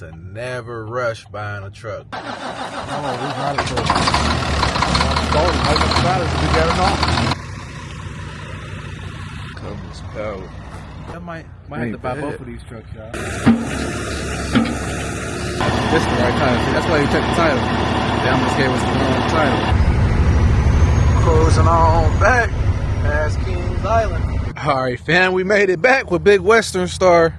to never rush buying a truck. Oh, we got it. Comes power. I might have to buy both of these trucks, y'all. This is the right title. See, that's why you check the title. Damn, this game was the wrong title. Cruising on back past Kings Island. All right, fam, we made it back with Big Western Star.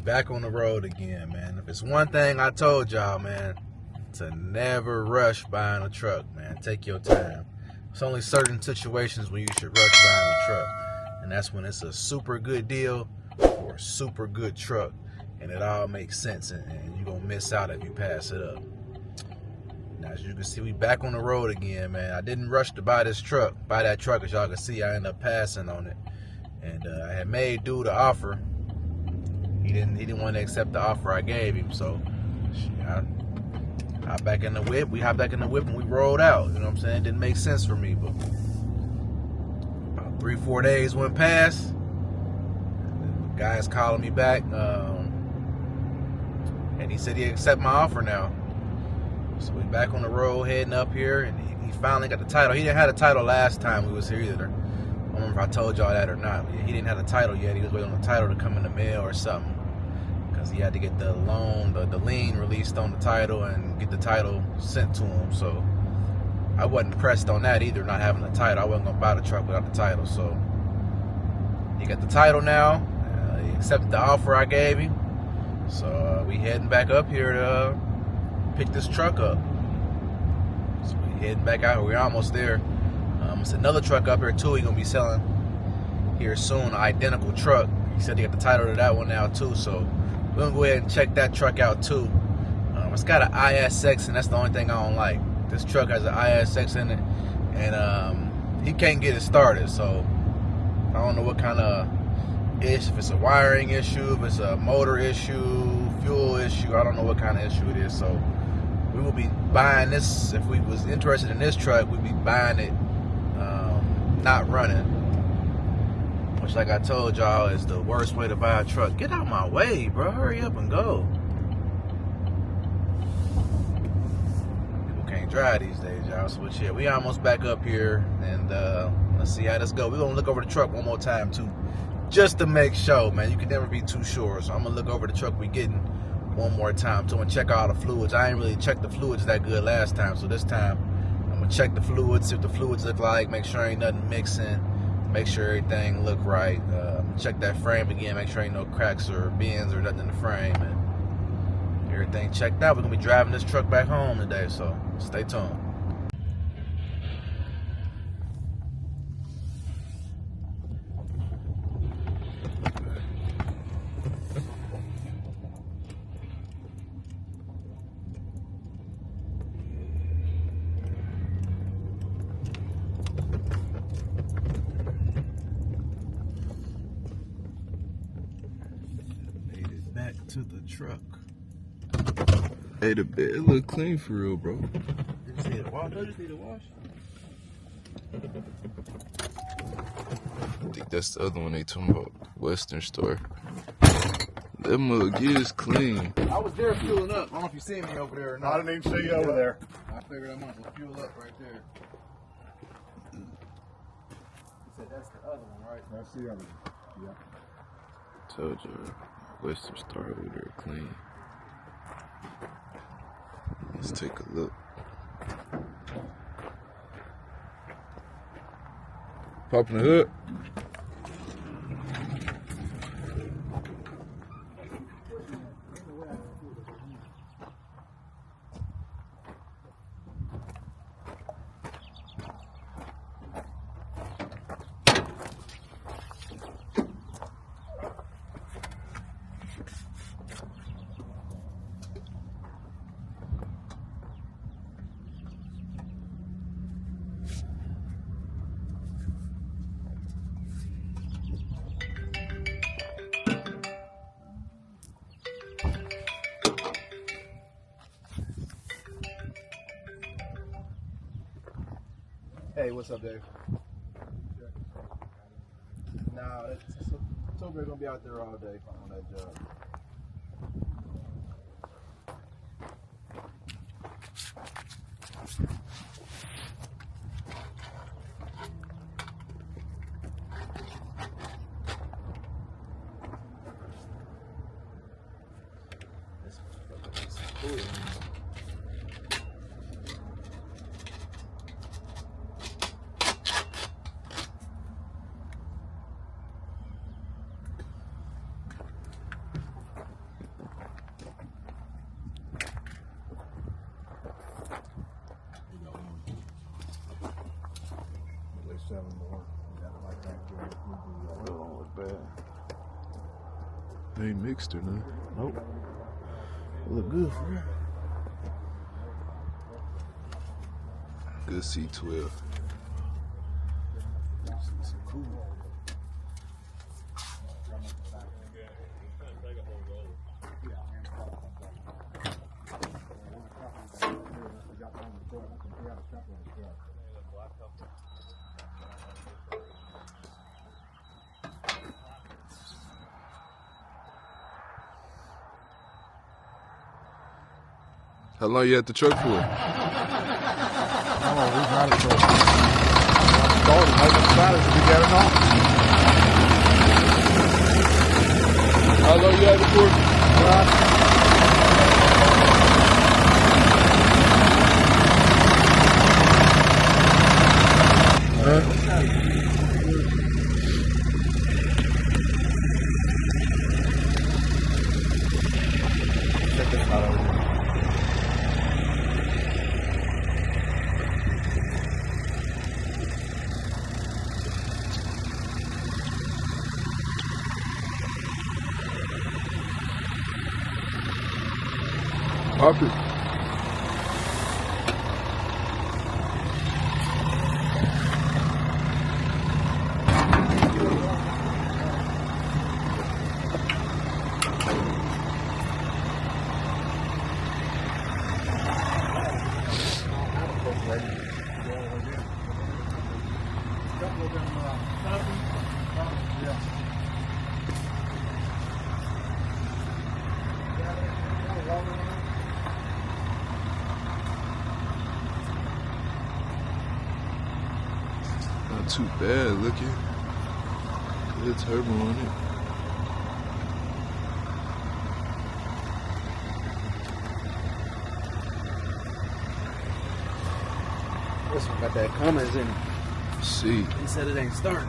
Back on the road again, man. If it's one thing I told y'all, man, to never rush buying a truck, man. Take your time. It's only certain situations when you should rush buying a truck, and that's when it's a super good deal or a super good truck, and it all makes sense, and you're gonna miss out if you pass it up. Now, as you can see, we back on the road again, man. I didn't rush to buy that truck, as y'all can see. I ended up passing on it, and I had made dude the offer. He didn't want to accept the offer I gave him, so I hopped back in the whip. We hopped back in the whip and we rolled out. You know what I'm saying? It didn't make sense for me, but about 3-4 days went past. The guy's calling me back, and he said he accept my offer now. So we back on the road heading up here, and he finally got the title. He didn't have the title last time we was here either. I don't remember if I told y'all that or not. He didn't have the title yet. He was waiting on the title to come in the mail or something, because he had to get the loan, the lien released on the title and get the title sent to him. So I wasn't pressed on that either, not having the title. I wasn't going to buy the truck without the title. So he got the title now. He accepted the offer I gave him. So we heading back up here to pick this truck up. So we heading back out here. We're almost there. It's another truck up here too. He's gonna be selling here soon, an identical truck. He said he got the title to that one now too. So we're gonna go ahead and check that truck out too. It's got an ISX, and that's the only thing I don't like. This truck has an ISX in it, and he can't get it started. So I don't know what kind of issue. If it's a wiring issue, if it's a motor issue, fuel issue. I don't know what kind of issue it is. So we will be buying this. If we was interested in this truck, we'd be buying it not running, which, like I told y'all, is the worst way to buy a truck. Get out my way, bro. Hurry up and go. People can't drive these days, y'all. So yeah, we almost back up here, and let's see how this go. We're gonna look over the truck one more time too, just to make sure, man. You can never be too sure. So I'm gonna look over the truck we getting one more time too, and check all the fluids. I ain't really checked the fluids that good last time, so this time I'm gonna check the fluids, see what the fluids look like, make sure ain't nothing mixing, make sure everything look right. Check that frame again, make sure ain't no cracks or bends or nothing in the frame, and everything checked out. We're gonna be driving this truck back home today, so stay tuned. To the truck. Hey, the bed look clean for real, bro. You just need a wash? No, you just need a wash. I think that's the other one they talking about, Western Star. That mug is clean. I was there fueling up. I don't know if you see me over there or not. I didn't even see you over there. I figured I might as well fuel up right there. You said that's the other one, right? That's the other one. Yeah. Told you, Western Star over there clean. Let's take a look. Popping the hood. Hey, what's up, Dave? Nah, Toby's gonna be out there all day on that job. Cool. Don't look bad. They ain't mixed or nothing. Nope. Look good for real. Good C12. Cool. How long you had the truck for? Oh, we got it, bro. Started, like the spiders, we got it on. How long you had it for? Check this out over here. Pop it. Not too bad looking. Good turbo on it. This one got that Cummins in it. See. He said it ain't starting.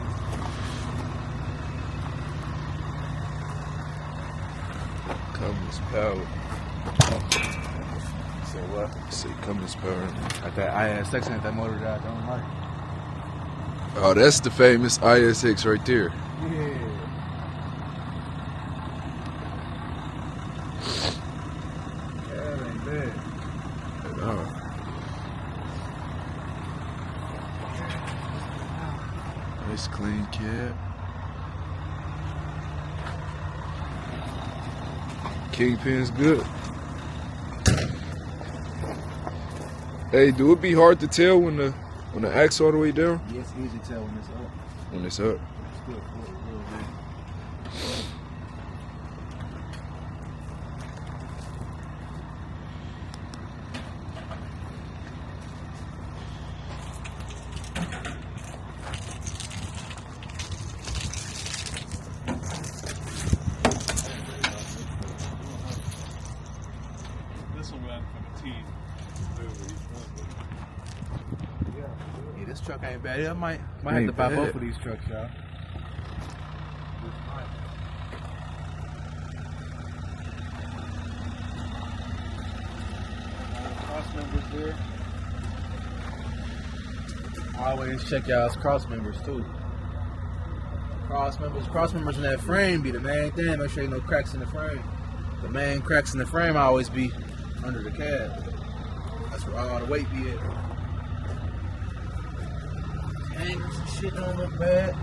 Cummins power. Say what? Say Cummins power. Like that IS section, that motor that I don't like. Oh, that's the famous ISX right there. Yeah. That ain't bad. Oh. Nice clean cab. Kingpin's good. Hey, do it be hard to tell when the axe all the way down? Yeah, it's easy to tell when it's up. When it's up. It's good, real good. This one went from a T. This truck ain't bad. I might have to buy both of these trucks, y'all. Cross members here. Always check y'all's cross members too. Cross members in that frame be the main thing. Make sure you no cracks in the frame. The main cracks in the frame always be under the cab. That's where all the weight be at. Hangers and shit don't look bad.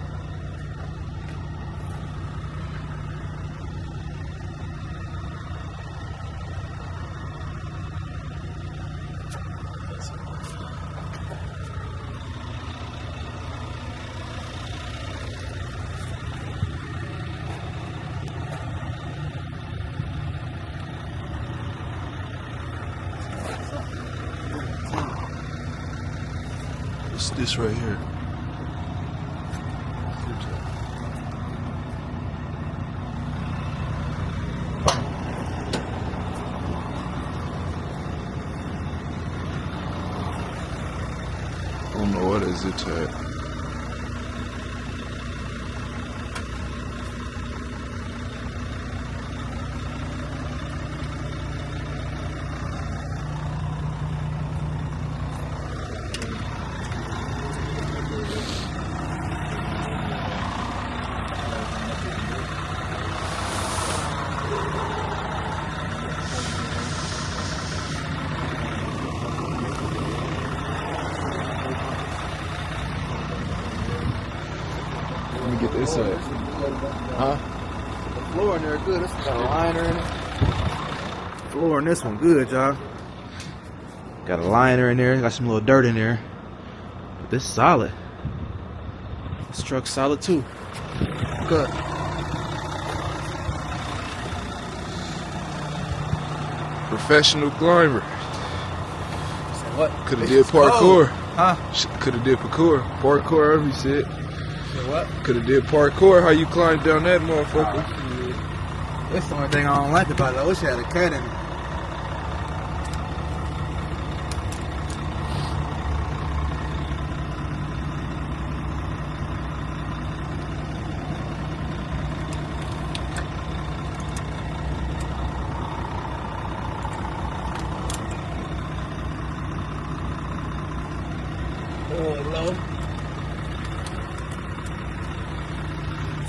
What's this right here? I don't know what is it at. Let me get this up. Huh? The floor in there good. This one got a liner in it. The floor in this one good, y'all. Got a liner in there. Got some little dirt in there. But this is solid. This truck's solid too. Good. Professional climber. So what? Could have did parkour. Huh? Could have did parkour. Parkour, whatever you said. So what? Could have did parkour. How you climb down that motherfucker? That's the only thing I don't like about it. I wish I had a cat in it. Oh, hello.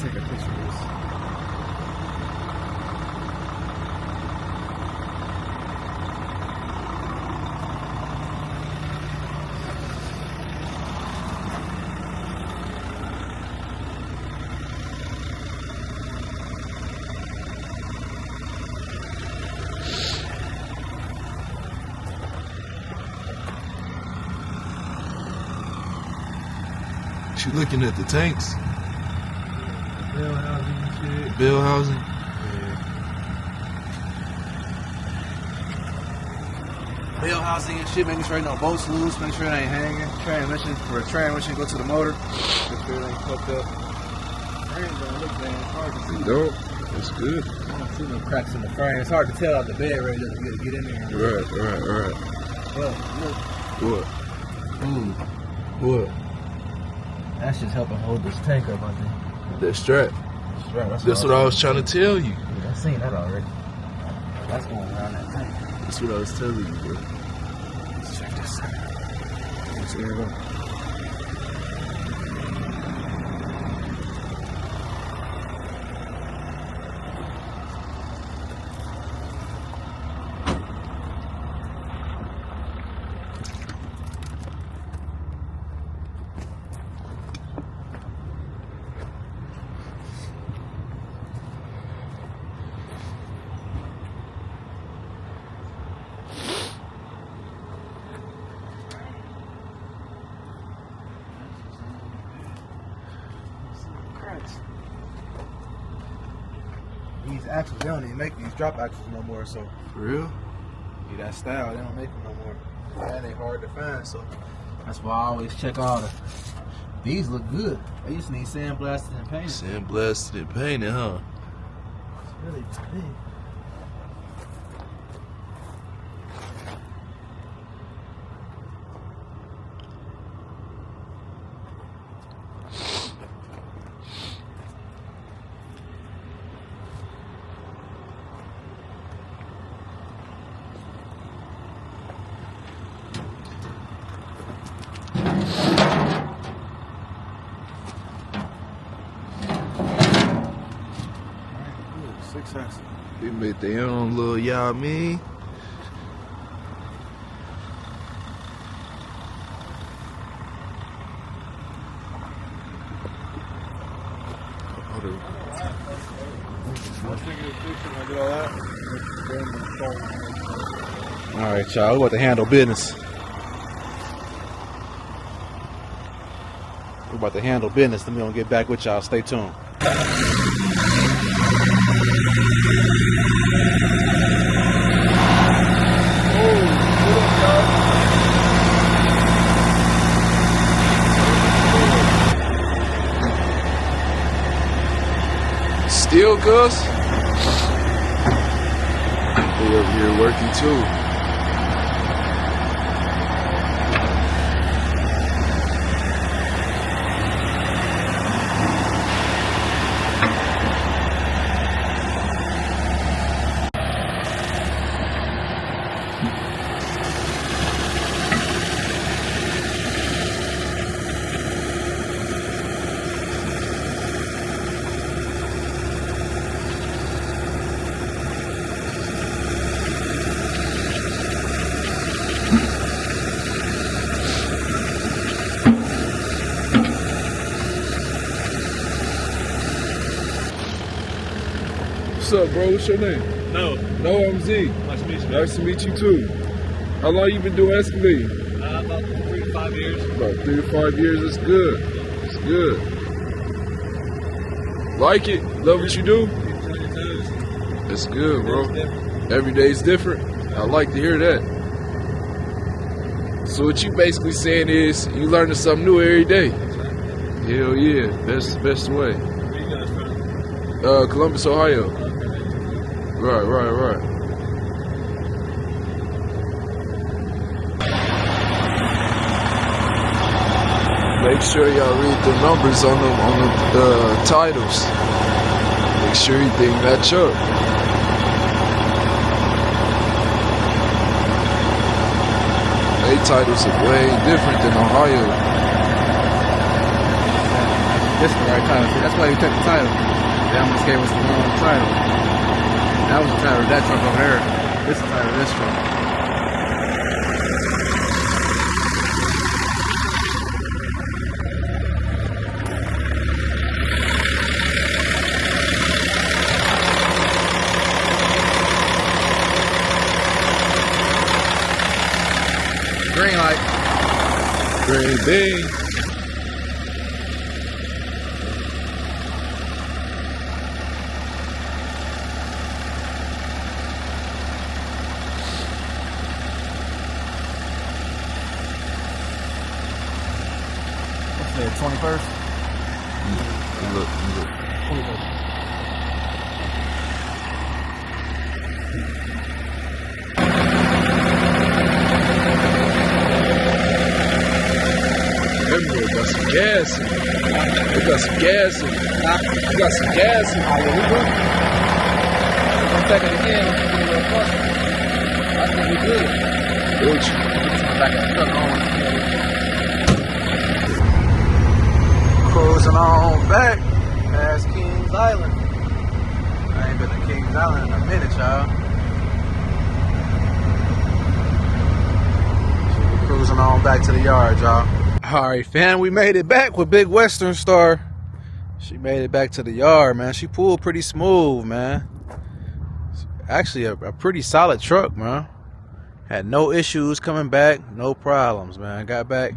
Take a picture of this. You looking at the tanks? Bell housing and shit. Bell housing? Yeah. Bell housing and shit, making sure ain't no bolts loose, make sure it ain't hanging. Transmission, for a transmission go to the motor. Make sure it ain't fucked up. Frame don't look bad, it's hard to see. No, that's good. I don't see no cracks in the frame. It's hard to tell out the bed right there to get in there. Right. Well, look. What? What? That's just helping hold this tank up, I think. That strap. That's what I was trying to tell you. Yeah, I've seen that already. That's going around that tank. That's what I was telling you, bro. Let's check this out. Let's see here. These axles, they don't even make these drop axles no more, so For real? yeah, that style, they don't make them no more. That ain't hard to find, so that's why I always check all the. These look good. They just need sandblasted and painted. Sandblasted and painted, huh? It's really big. Make their own little, y'all mean? All right, y'all. We about to handle business. We're about to handle business. Then we're gonna get back with y'all. Stay tuned. Still, Gus? They over here working too. What's up, bro? What's your name? No. No, I'm Z. Nice to meet you. Nice to meet you too. How long you been doing excavating? About 3 to 5 years. About 3 to 5 years. That's good. It's good. Like it? Love what you do? That's good, bro. Every day's different. I like to hear that. So what you basically saying is you learning something new every day. Hell yeah, that's the best way. Where you guys from? Columbus, Ohio. Right. Make sure y'all read the numbers on the titles. Make sure everything match up. They titles are way different than Ohio. This is the right title. See, that's why you took the title. The almost gave us the wrong title. That was the title of that truck over there. This is the title of this truck. Green light. Green bean. What's that, 21st? Look. 21st. That boy got some gas in it. They got some gas in it. You got some gas in it. I'm taking it again. I'm taking it a little closer. I think we good. Would you? Back in the truck on. Cruising on back past Kings Island. I ain't been to Kings Island in a minute, y'all. Cruising on back to the yard, y'all. Alright, fam, we made it back with Big Western Star. She made it back to the yard, man. She pulled pretty smooth, man. Actually, a pretty solid truck, man. Had no issues coming back, no problems, man. Got back,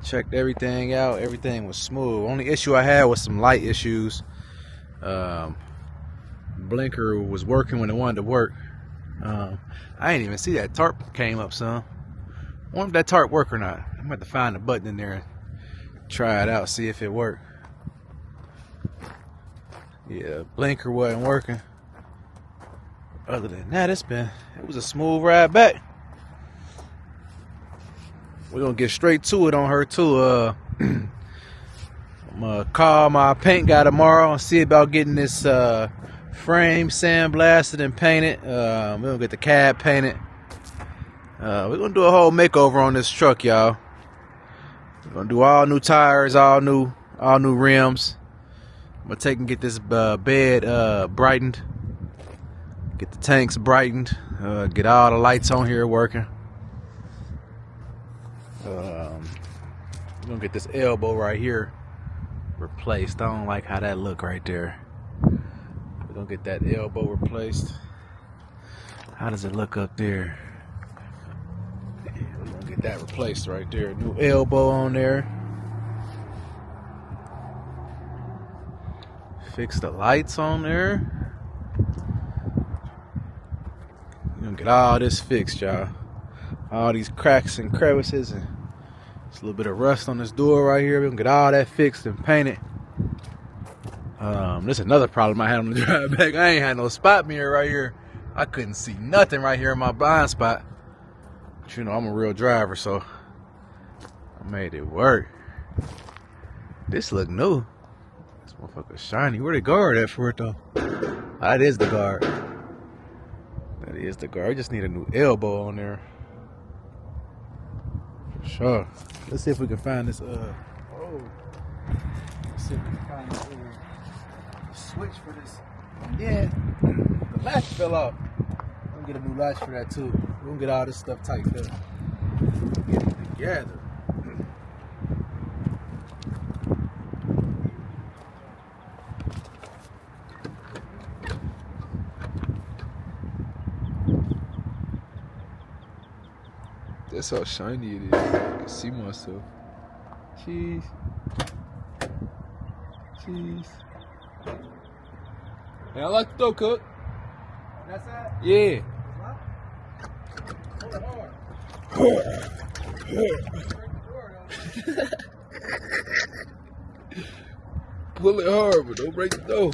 checked everything out. Everything was smooth. Only issue I had was some light issues. Blinker was working when it wanted to work. I didn't even see that tarp came up, son. I wonder if that tarp work or not. I'm going to have to find the button in there and try it out, see if it worked. Yeah, blinker wasn't working. Other than that, it was a smooth ride back. We're going to get straight to it on her too. I'm going to call my paint guy tomorrow and see about getting this frame sandblasted and painted. We're going to get the cab painted. We're going to do a whole makeover on this truck, y'all. We're going to do all new tires, all new rims. I'm going to take and get this bed brightened. Get the tanks brightened. Get all the lights on here working. We're gonna get this elbow right here replaced. I don't like how that look right there. We're gonna get that elbow replaced. How does it look up there? We're gonna get that replaced right there. New elbow on there. Fix the lights on there. We're gonna get all this fixed, y'all. All these cracks and crevices and just a little bit of rust on this door right here. We're gonna get all that fixed and painted. This is another problem I had on the drive back. I ain't had no spot mirror right here. I couldn't see nothing right here in my blind spot. But you know, I'm a real driver, so I made it work. This look new. This motherfucker shiny. Where the guard at for it though? Oh, that is the guard. That is the guard. I just need a new elbow on there. For sure. Let's see if we can find this let's see if we can find this switch for this. Yeah. The latch fell off. I'm gonna get a new latch for that too. We're gonna get all this stuff tightened up. Get it together. That's how shiny it is. I can see myself. Cheese. Cheese. Hey, I like the dough cook. That's that? Yeah. Pull it hard, but don't break the dough.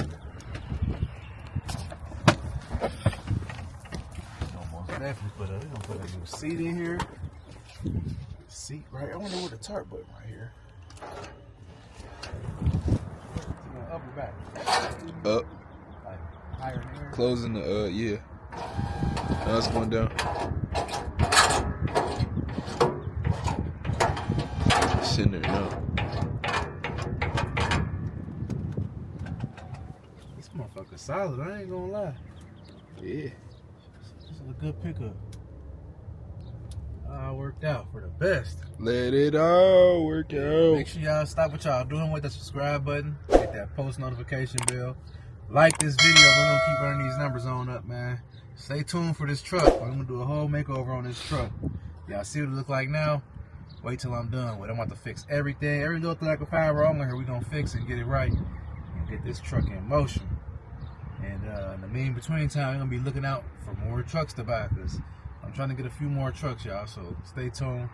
Almost definitely we're gonna put a new seat in here. Seat right. I wonder where the tarp button right here. Up or back? Up. Like higher in the air. Closing the yeah. Now it's going down. Sitting there now. This motherfucker solid. I ain't gonna lie. Yeah. This is a good pickup. Worked out for the best. Let it all work out. Make sure y'all stop what y'all doing with the subscribe button. Hit that post notification bell. Like this video. We're gonna keep running these numbers on up, man. Stay tuned for this truck. I'm gonna do a whole makeover on this truck. Y'all see what it look like now? Wait till I'm done with it. I'm about to fix everything. Every little thing I can find wrong with her, we're gonna fix it and get it right and get this truck in motion. And in the between time, we're gonna be looking out for more trucks to buy because I'm trying to get a few more trucks, y'all. So stay tuned,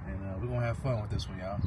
and we're gonna have fun with this one, y'all.